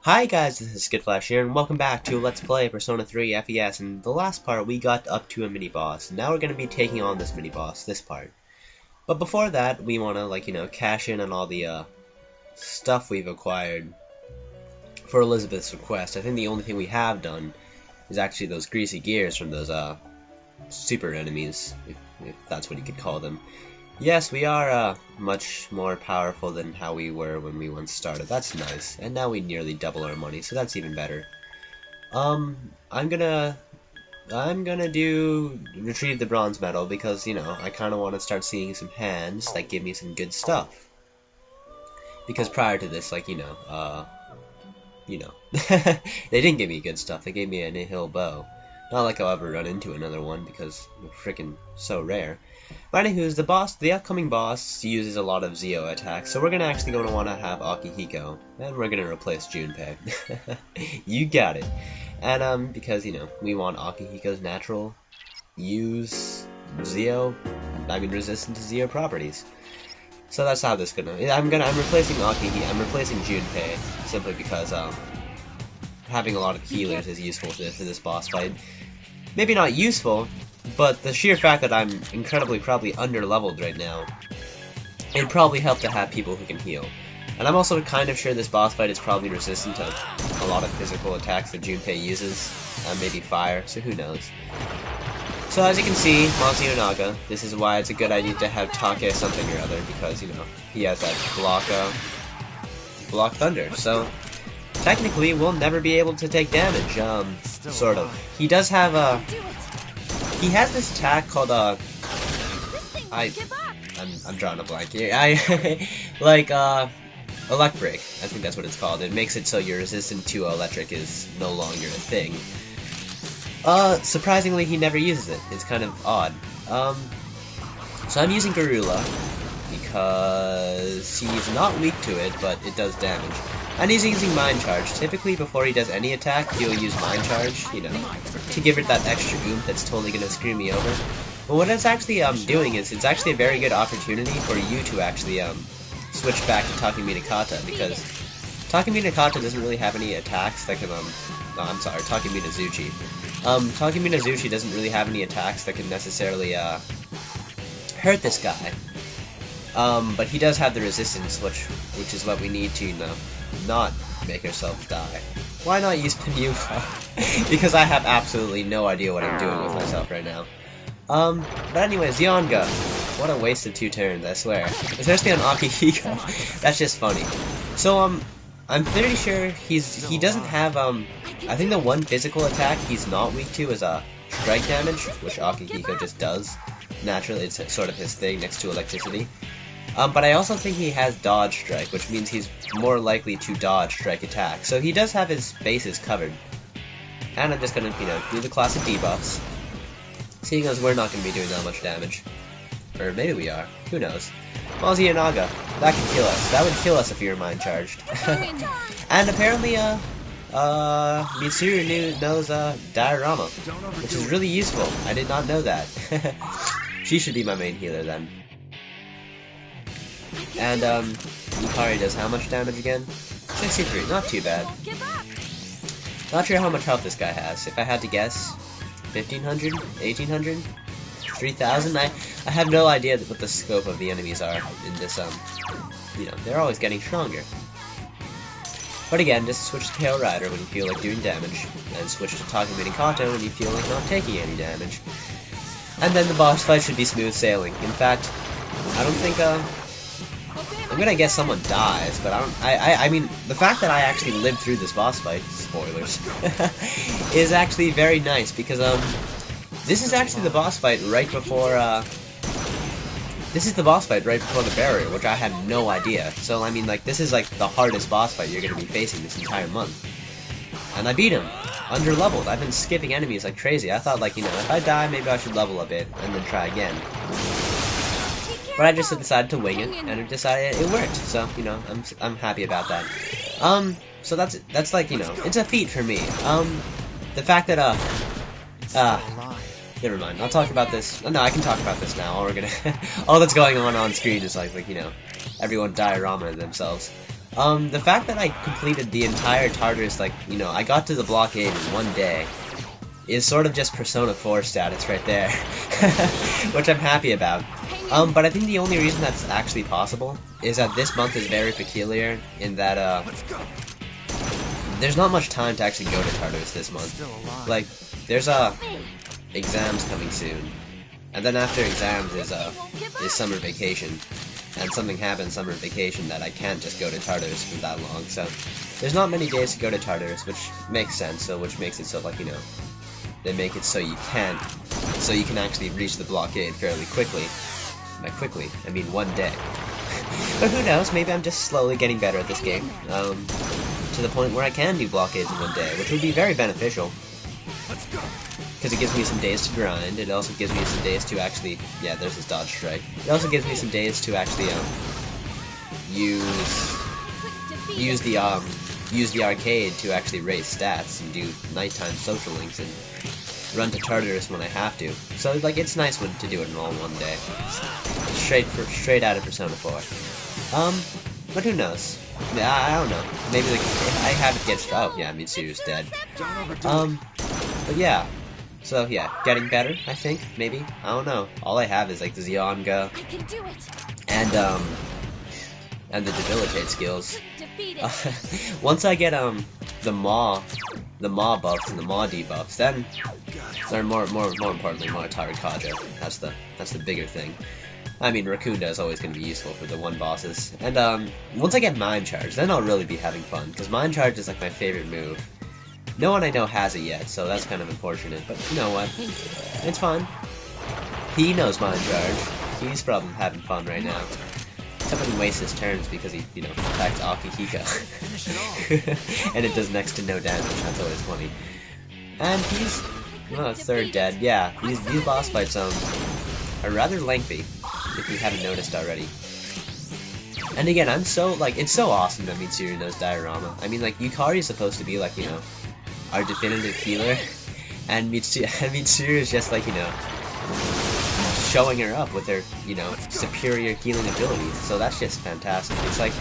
Hi guys, this is skittflash here, and welcome back to Let's Play Persona 3 FES. In the last part, we got up to a mini-boss. Now we're going to be taking on this mini-boss, this part. But before that, we want to, cash in on all the, stuff we've acquired for Elizabeth's request. I think the only thing we have done is actually those greasy gears from those, super enemies, if that's what you could call them. Yes, we are much more powerful than how we were when we once started. That's nice. And now we nearly double our money, so that's even better. I'm gonna do retrieve the bronze medal because, I kind of want to start seeing some hands that give me some good stuff. Because prior to this, they didn't give me good stuff. They gave me a nihil bow. Not like I'll ever run into another one because they're freaking so rare. But anywho, the upcoming boss uses a lot of Zio attacks, so we're gonna actually want to have Akihiko, and we're gonna replace Junpei. You got it. And because we want Akihiko's natural resistant to Zio properties. So that's how this gonna. I'm replacing Junpei simply because having a lot of healers is useful for this boss fight. Maybe not useful, but the sheer fact that I'm probably under-leveled right now, it'd probably help to have people who can heal. And I'm also kind of sure this boss fight is probably resistant to a lot of physical attacks that Junpei uses, maybe fire, so who knows. So as you can see, Mazio Naga, this is why it's a good idea to have Take something or other, because, he has that block thunder, so technically we'll never be able to take damage, sort of. He does have he has this attack called, I'm drawing a blank here. Electric. I think that's what it's called. It makes it so you're resistant to electric is no longer a thing. Surprisingly, he never uses it. It's kind of odd. So I'm using Garula because he's not weak to it, but it does damage. And he's using Mind Charge. Typically, before he does any attack, he'll use Mind Charge, to give it that extra oomph that's totally gonna screw me over. But what it's actually doing is, it's actually a very good opportunity for you to actually switch back to Takumi Nakata, because Takumi Nakata doesn't really have any attacks that can Takumi Nazuchi. Takumi Nazuchi doesn't really have any attacks that can necessarily hurt this guy. But he does have the resistance, which is what we need to, not make ourselves die. Why not use Penuva? Because I have absolutely no idea what I'm doing with myself right now. But anyways, Yonga. What a waste of 2 turns, I swear. Especially on Akihiko. That's just funny. So, I'm pretty sure he doesn't have, I think the one physical attack he's not weak to is, strike damage, which Akihiko just does. Naturally, it's sort of his thing next to electricity. But I also think he has dodge strike, which means he's more likely to dodge strike attack. So he does have his bases covered. And I'm just gonna, do the classic debuffs. Seeing as we're not gonna be doing that much damage. Or maybe we are. Who knows? Mazio Naga. That could kill us. That would kill us if you were mind charged. And apparently, Mitsuru knows, Diorama. Which is really useful. I did not know that. She should be my main healer then. And, Yukari does how much damage again? 63, not too bad. Not sure how much health this guy has. If I had to guess, 1500? 1800? 3000? I have no idea what the scope of the enemies are in this, they're always getting stronger. But again, just switch to Pale Rider when you feel like doing damage, and switch to Takumi Nakata when you feel like not taking any damage. And then the boss fight should be smooth sailing. In fact, I don't think, I'm gonna guess someone dies, but I mean, the fact that I actually lived through this boss fight, spoilers, is actually very nice, because, this is actually the boss fight right before, the barrier, which I had no idea. So, I mean, this is, the hardest boss fight you're gonna be facing this entire month. And I beat him, under-leveled. I've been skipping enemies like crazy. I thought, if I die, maybe I should level a bit, and then try again. But I just decided to wing it, and it worked. So, I'm happy about that. So that's it's a feat for me. The fact that, never mind. I'll talk about this. No, I can talk about this now. All that's going on screen is everyone diorama themselves. The fact that I completed the entire Tartarus, like, you know, I got to the Blockade in one day, is sort of just Persona 4 status right there, which I'm happy about. But I think the only reason that's actually possible is that this month is very peculiar in that, there's not much time to actually go to Tartarus this month. Like, there's, exams coming soon, and then after exams is summer vacation, and something happened summer vacation that I can't just go to Tartarus for that long, so there's not many days to go to Tartarus, which makes sense, so which makes it so, like, you know, they make it so you can actually reach the Blockade fairly quickly. By quickly, I mean one day. But who knows, maybe I'm just slowly getting better at this game, to the point where I can do Blockades in one day, which would be very beneficial. Because it gives me some days to grind, it also gives me some days to actually, yeah, there's this dodge strike. It also gives me some days to actually, use the arcade to actually raise stats and do nighttime social links and run to Tartarus when I have to. So, like, it's nice to do it all in one day. Straight out of Persona 4. But who knows? Yeah, I don't know. Maybe, like, I haven't get. Oh, yeah, Mitsuru's dead. But yeah. So, yeah, getting better, I think, maybe. I don't know. All I have is, like, the Zionga, and the Debilitate skills. Once I get, the Maw buffs and the Maw debuffs, then, or more importantly, more Tarakaja. That's the bigger thing. I mean, Rakunda is always going to be useful for the one bosses. And, once I get Mind Charge, then I'll really be having fun, because Mind Charge is, like, my favorite move. No one I know has it yet, so that's kind of unfortunate, but you know what? It's fine. He knows Mind Charge. He's probably having fun right now. Except when he wastes his turns because he, you know, attacks Akihiko. And it does next to no damage, that's always funny. And he's, well, third dead. Yeah, these boss fights, are rather lengthy, if you haven't noticed already. And again, I'm so, like, it's so awesome that Mitsuru knows Diorama. I mean, like, Yukari is supposed to be, like, you know, our definitive healer, and Mitsuru is just, like, you know, showing her up with her, you know, superior healing abilities, so that's just fantastic. It's like,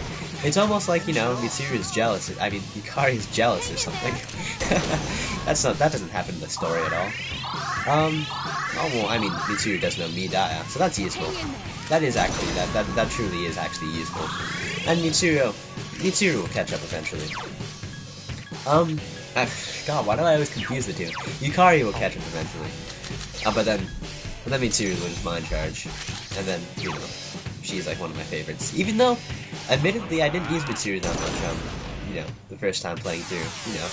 it's almost like, you know, Mitsuru is jealous, I mean, Yukari is jealous or something. That doesn't happen in the story at all. Oh, well, I mean, Mitsuru does know Midaya, so that's useful. That is actually, that truly is actually useful. And Mitsuru will catch up eventually. God, why do I always confuse the two? Yukari will catch up eventually. But then Mitsuru loses Mind Charge. And then, you know, she's like one of my favorites. Even though, admittedly, I didn't use Mitsuru that much, you know, the first time playing through, you know.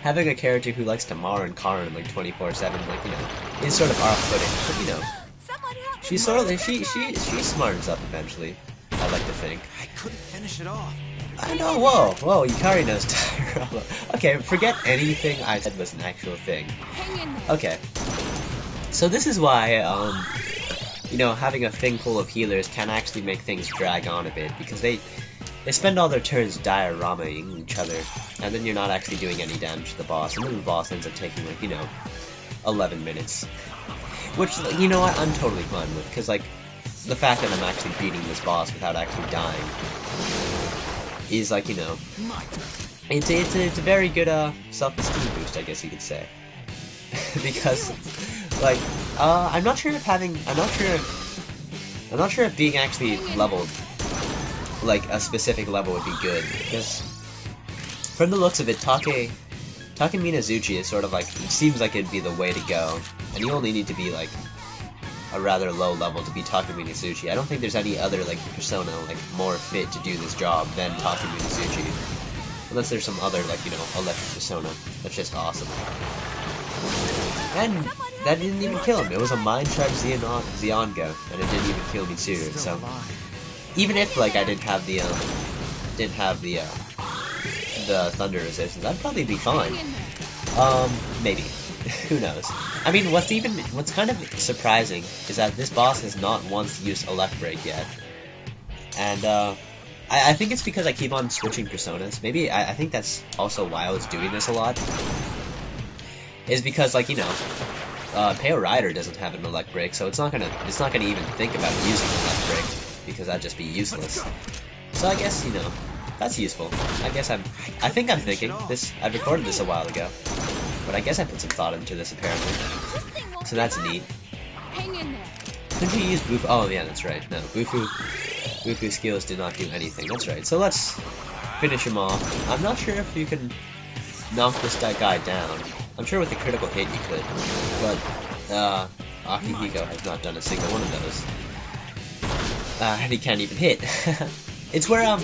Having a character who likes to mar and Karin like 24/7, like, you know, is sort of off-putting. But, you know, she's sort of, she smartens up eventually, I like to think. I couldn't finish it off. I know, whoa, Yukari knows Diorama. Okay, forget anything I said was an actual thing. Okay. So this is why, you know, having a thing full of healers can actually make things drag on a bit, because they spend all their turns dioramaing each other, and then you're not actually doing any damage to the boss, and then the boss ends up taking, like, you know, 11 minutes. Which, you know what, I'm totally fine with, because, like, the fact that I'm actually beating this boss without actually dying is, like, you know, it's a very good, self-esteem boost, I guess you could say. Because, like, I'm not sure if being actually leveled, like, a specific level would be good, because from the looks of it, Take Minazuchi is sort of like, it seems like it'd be the way to go, and you only need to be, like, a rather low level to be Take Minazuchi. I don't think there's any other, like, persona, like, more fit to do this job than Take Minazuchi. Unless there's some other, like, you know, electric persona that's just awesome. And that didn't even kill him. It was a Mind Charge Zionga, and it didn't even kill Mitsuru, so even if, like, I didn't have the thunder resistance, I'd probably be fine. Maybe. Who knows? I mean, what's kind of surprising is that this boss has not once used Elect Break yet. And, I think it's because I keep on switching personas. Maybe, I think that's also why I was doing this a lot. Is because, like, you know, Pale Rider doesn't have an Elect Break, so it's not gonna even think about using Elect Break, because that'd just be useless. So I guess, you know, That's useful. I think I'm thinking this. I recorded this a while ago, but I guess I put some thought into this apparently. So that's neat. Couldn't you use Bufu? Oh yeah, that's right. No, Bufu skills did not do anything. That's right. So let's finish him off. I'm not sure if you can knock this guy down. I'm sure with a critical hit you could, but Akihiko has not done a single one of those. And he can't even hit. It's where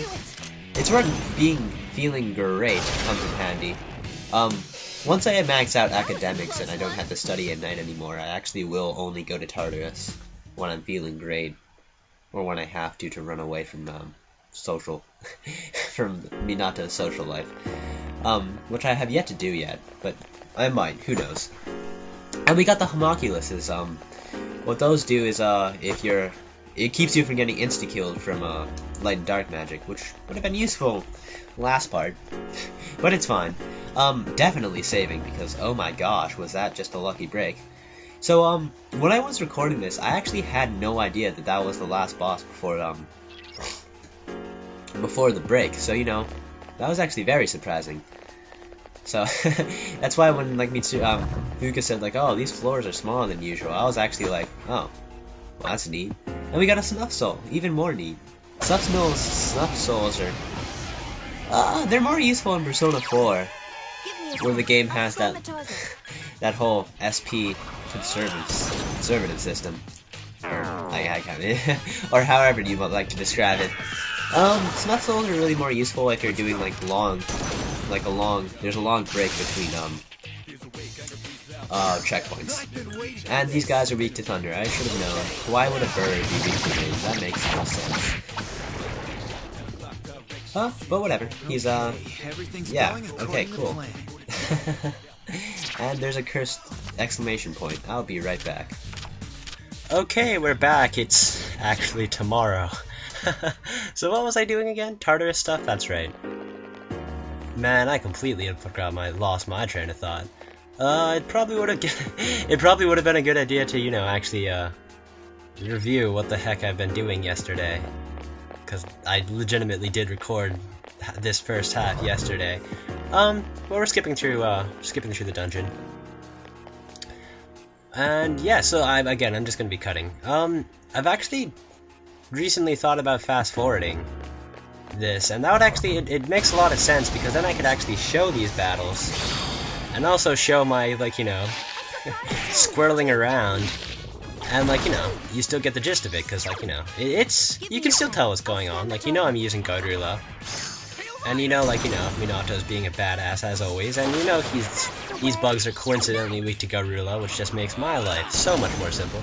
feeling great comes in handy. Once I max out academics and I don't have to study at night anymore, I actually will only go to Tartarus when I'm feeling great, or when I have to run away from from Minato's social life, which I have yet to do yet, but I might. Who knows? And we got the homunculuses. What those do is it keeps you from getting insta-killed from light and dark magic, which would have been useful last part, but it's fine. Definitely saving, because oh my gosh, was that just a lucky break. So when I was recording this, I actually had no idea that that was the last boss before the break. So you know, that was actually very surprising. So that's why when like Fuka said like, oh, these floors are smaller than usual, I was actually like, oh, well, that's neat. And we got a Snuff Soul, even more neat. Snuff Souls are they're more useful in Persona 4, where the game has that whole SP conservative system, or I can't, or however you would like to describe it. Snuff Souls are really more useful if you're doing like there's a long break between checkpoints. And these guys are weak to thunder. I should have known. Why would a bird be weak to wind? That makes no sense. Huh? But whatever. He's yeah. Okay, cool. And there's a cursed exclamation point. I'll be right back. Okay, we're back. It's actually tomorrow. So what was I doing again? Tartarus stuff? That's right. Man, I completely lost my train of thought. It probably would have been a good idea to, you know, actually review what the heck I've been doing yesterday, because I legitimately did record this first half yesterday. Well, we're skipping through the dungeon. And yeah, so I'm just gonna be cutting. I've actually recently thought about fast forwarding this, and that would actually it makes a lot of sense, because then I could actually show these battles and also show my, like, you know, squirreling around, and like, you know, you still get the gist of it, because like, you know, you can still tell what's going on. Like, you know, I'm using Godrilla, and you know, like, you know, Minato's being a badass as always, and you know, these bugs are coincidentally weak to Godrilla, which just makes my life so much more simple.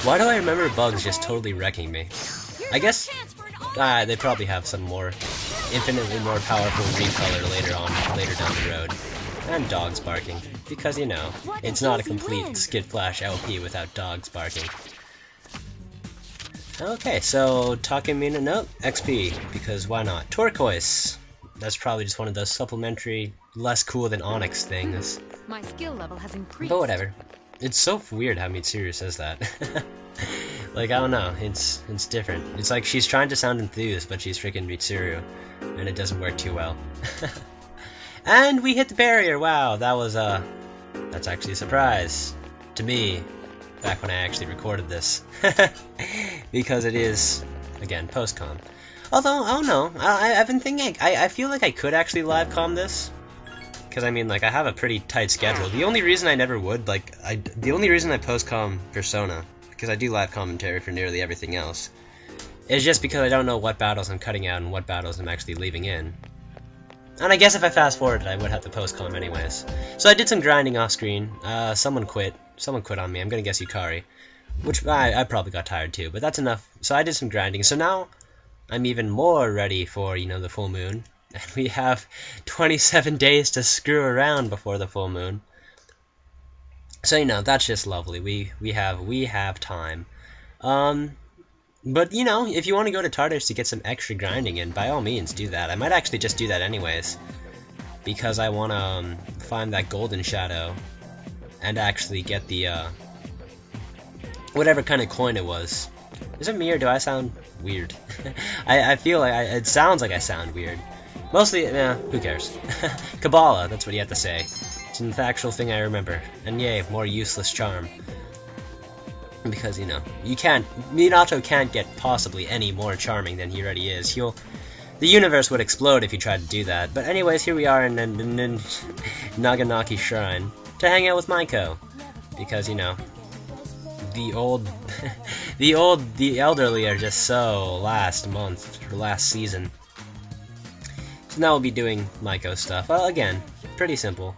Why do I remember bugs just totally wrecking me? I guess they probably have some infinitely more powerful recolor later down the road. And dogs barking, because you know, it's not a complete skittflash LP without dogs barking. Okay, so Takemina, no, XP, because why not? Turquoise! That's probably just one of those supplementary, less cool than Onyx things. My skill level has increased. But whatever. It's so weird how Mitsuru says that. Like, I don't know, it's different. It's like she's trying to sound enthused, but she's freaking Mitsuru, and it doesn't work too well. And we hit the barrier! Wow, that's actually a surprise to me, back when I actually recorded this. Because it is, again, post-com. Although, I don't know, I've been thinking, I feel like I could actually live-com this. Because, I mean, like, I have a pretty tight schedule. The only reason I never would, like, the only reason I post-com Persona, because I do live commentary for nearly everything else, is just because I don't know what battles I'm cutting out and what battles I'm actually leaving in. And I guess if I fast-forwarded, I would have to post-com anyways. So I did some grinding off-screen. Someone quit. Someone quit on me. I'm gonna guess Yukari. Which, I probably got tired too, but that's enough. So I did some grinding. So now, I'm even more ready for, you know, the full moon. And we have 27 days to screw around before the full moon. So, you know, that's just lovely. We have time. But, you know, if you want to go to Tartarus to get some extra grinding in, by all means, do that. I might actually just do that anyways, because I want to find that golden shadow and actually get the, whatever kind of coin it was. Is it me or do I sound weird? I feel like it sounds like I sound weird. Mostly, who cares? Kabbalah, that's what you have to say. It's an factual thing I remember. And yay, more useless charm. Because, you know, Minato can't get possibly any more charming than he already is. The universe would explode if he tried to do that. But anyways, here we are in Naganaki Shrine to hang out with Maiko. Because, you know, the elderly are just so last season. So now we'll be doing Maiko stuff. Well, again, pretty simple.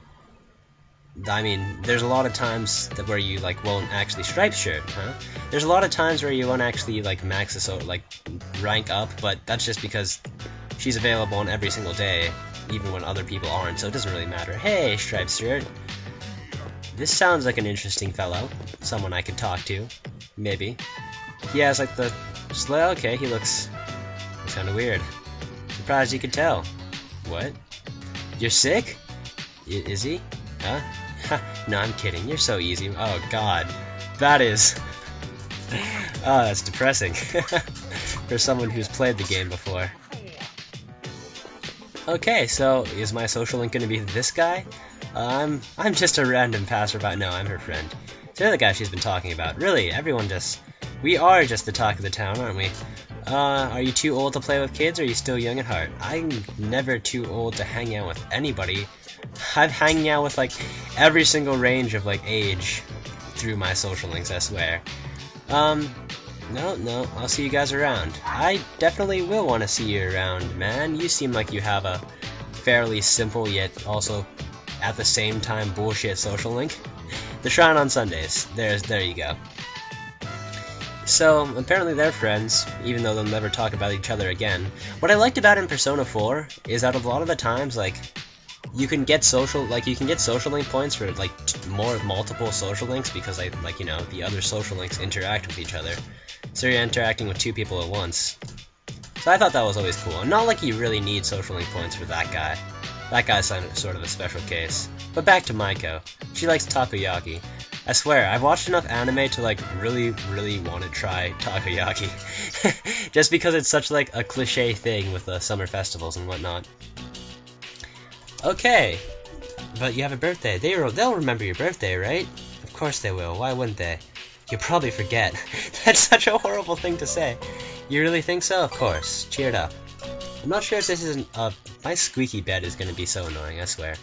I mean, there's a lot of times where you like won't actually stripe shirt, huh? There's a lot of times where you won't actually like max this out, like rank up, but that's just because she's available on every single day, even when other people aren't, so it doesn't really matter. Hey, striped shirt. This sounds like an interesting fellow. Someone I could talk to. Maybe. He has like the sleigh. Okay, he looks kind of weird. Surprised you could tell. What? You're sick? Is he? Huh? No, I'm kidding. You're so easy. Oh, God. That is... Oh, that's depressing. For someone who's played the game before. Okay, so is my social link going to be this guy? I'm just a random passerby. No, I'm her friend. It's the other guy she's been talking about. Really, we are just the talk of the town, aren't we? Are you too old to play with kids, or are you still young at heart? I'm never too old to hang out with anybody. I'm hanging out with, like, every single range of, like, age through my social links, I swear. No, I'll see you guys around. I definitely will want to see you around, man. You seem like you have a fairly simple, yet also, at the same time, bullshit social link. The Shrine on Sundays. There you go. So, apparently they're friends, even though they'll never talk about each other again. What I liked about in Persona 4 is that a lot of the times, like, you can get social link points for, like, multiple social links because, like, you know, the other social links interact with each other. So you're interacting with two people at once. So I thought that was always cool. And not like you really need social link points for that guy. That guy's sort of a special case. But back to Maiko. She likes takoyaki. I swear, I've watched enough anime to, like, really, really want to try takoyaki. Just because it's such, like, a cliche thing with the summer festivals and whatnot. Okay. But you have a birthday. They'll remember your birthday, right? Of course they will. Why wouldn't they? You'll probably forget. That's such a horrible thing to say. You really think so? Of course. Cheered up. I'm not sure if this isn't... my squeaky bed is going to be so annoying, I swear.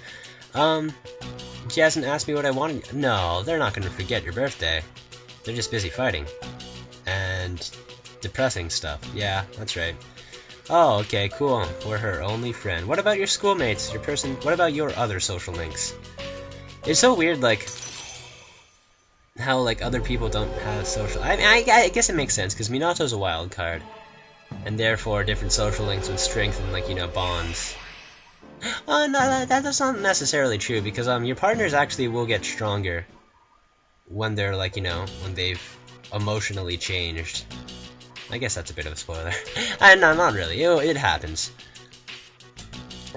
She hasn't asked me what I wanted. No, they're not going to forget your birthday. They're just busy fighting. And depressing stuff. Yeah, that's right. Oh, okay, cool. We're her only friend. What about your schoolmates? What about your other social links? It's so weird, like, how, like, other people don't have social... I guess it makes sense, because Minato's a wild card. And therefore, different social links would strengthen, like, you know, bonds. Oh, no, that's not necessarily true, because, your partners actually will get stronger when they're, like, you know, when they've emotionally changed. I guess that's a bit of a spoiler. No, not really. It happens.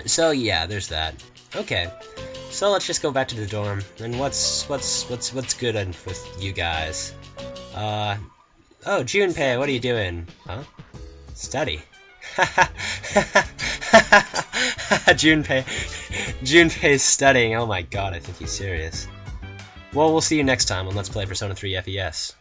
So, yeah, there's that. Okay. So, let's just go back to the dorm. And what's good with you guys? Oh, Junpei, what are you doing? Huh? Study. Junpei's studying. Oh my god, I think he's serious. Well, we'll see you next time on Let's Play Persona 3 FES.